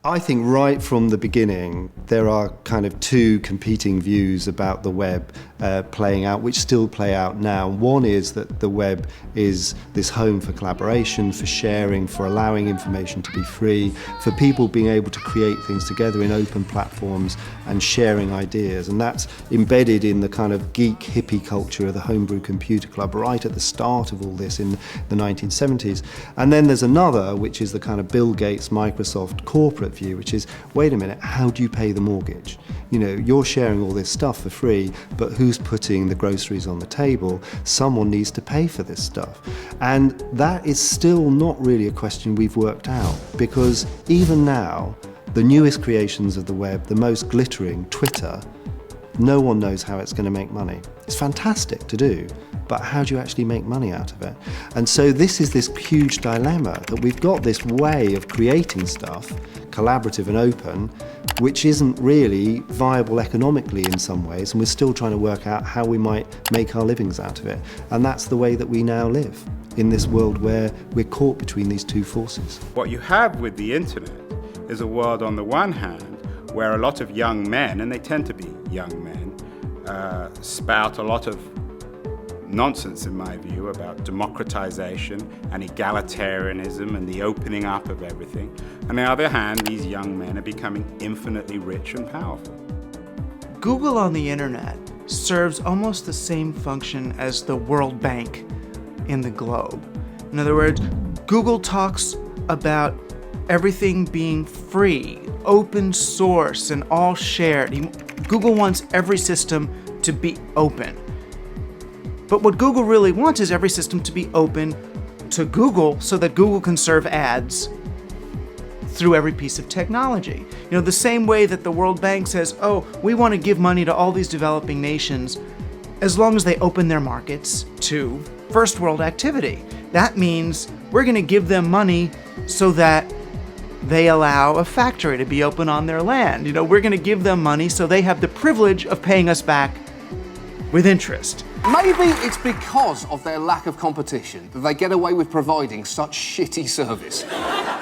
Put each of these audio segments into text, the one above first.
I think right from the beginning, there are kind of two competing views about the web playing out, which still play out now. One is that the web is this home for collaboration, for sharing, for allowing information to be free, for people being able to create things together in open platforms and sharing ideas. And that's embedded in the kind of geek hippie culture of the Homebrew Computer Club right at the start of all this in the 1970s. And then there's another, which is the kind of Bill Gates, Microsoft corporate view, which is, wait a minute, how do you pay the mortgage? You know, you're sharing all this stuff for free, but who's putting the groceries on the table? Someone needs to pay for this stuff. And that is still not really a question we've worked out, because even now, the newest creations of the web, the most glittering, Twitter, no one knows how it's going to make money. It's fantastic to do, but how do you actually make money out of it? And so this is this huge dilemma, that we've got this way of creating stuff, collaborative and open, which isn't really viable economically in some ways, and we're still trying to work out how we might make our livings out of it. And that's the way that we now live, in this world where we're caught between these two forces. What you have with the internet is a world on the one hand where a lot of young men, and they tend to be young men, spout a lot of nonsense, in my view, about democratization and egalitarianism and the opening up of everything. On the other hand, these young men are becoming infinitely rich and powerful. Google on the internet serves almost the same function as the World Bank in the globe. In other words, Google talks about everything being free, open source, and all shared. Google wants every system to be open. But what Google really wants is every system to be open to Google so that Google can serve ads through every piece of technology. You know, the same way that the World Bank says, oh, we want to give money to all these developing nations as long as they open their markets to first world activity. That means we're going to give them money so that they allow a factory to be open on their land. You know, we're going to give them money so they have the privilege of paying us back with interest. Maybe it's because of their lack of competition that they get away with providing such shitty service.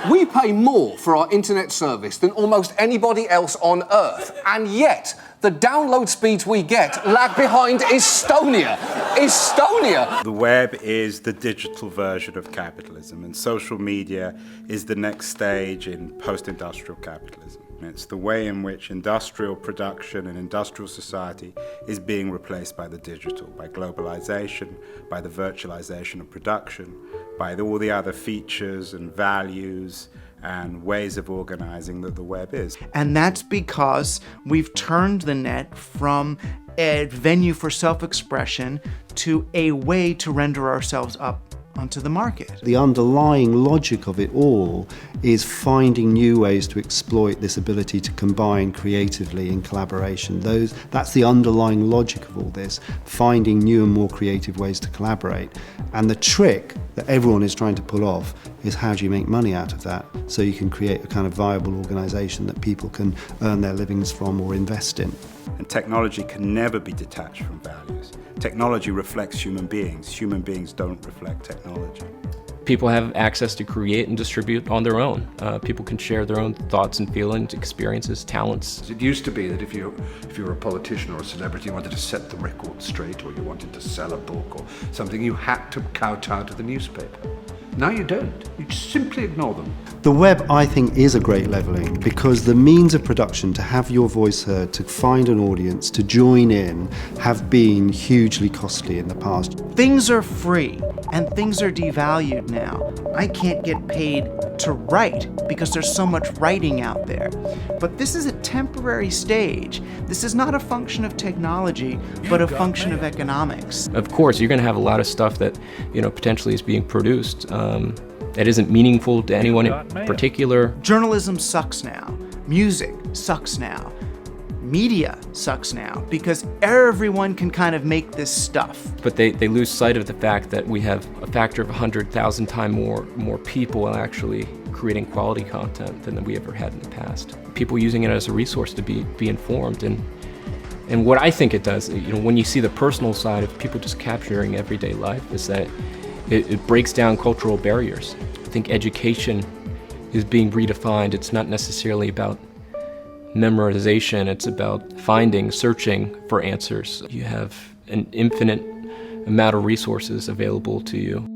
We pay more for our internet service than almost anybody else on Earth, and yet the download speeds we get lag behind Estonia. Estonia! The web is the digital version of capitalism, and social media is the next stage in post-industrial capitalism. It's the way in which industrial production and industrial society is being replaced by the digital, by globalization, by the virtualization of production, by all the other features and values and ways of organizing that the web is. And that's because we've turned the net from a venue for self-expression to a way to render ourselves up onto the market. The underlying logic of it all is finding new ways to exploit this ability to combine creatively in collaboration. That's the underlying logic of all this, finding new and more creative ways to collaborate. And the trick that everyone is trying to pull off is, how do you make money out of that so you can create a kind of viable organization that people can earn their livings from or invest in. And technology can never be detached from values. Technology reflects human beings. Human beings don't reflect technology. People have access to create and distribute on their own. People can share their own thoughts and feelings, experiences, talents. It used to be that if you were a politician or a celebrity, you wanted to set the record straight, or you wanted to sell a book or something, you had to kowtow to the newspaper. Now you don't. You just simply ignore them. The web, I think, is a great leveling, because the means of production to have your voice heard, to find an audience, to join in, have been hugely costly in the past. Things are free and things are devalued now. I can't get paid to write because there's so much writing out there. But this is a temporary stage. This is not a function of technology, but a function of economics. Of course, you're going to have a lot of stuff that, potentially is being produced that isn't meaningful to anyone in particular. Journalism sucks now. Music sucks now. Media sucks now because everyone can kind of make this stuff. But they lose sight of the fact that we have a factor of 100,000 times more people actually creating quality content than we ever had in the past. People using it as a resource to be informed. And what I think it does, when you see the personal side of people just capturing everyday life, is that it breaks down cultural barriers. I think education is being redefined. It's not necessarily about memorization, it's about finding, searching for answers. You have an infinite amount of resources available to you.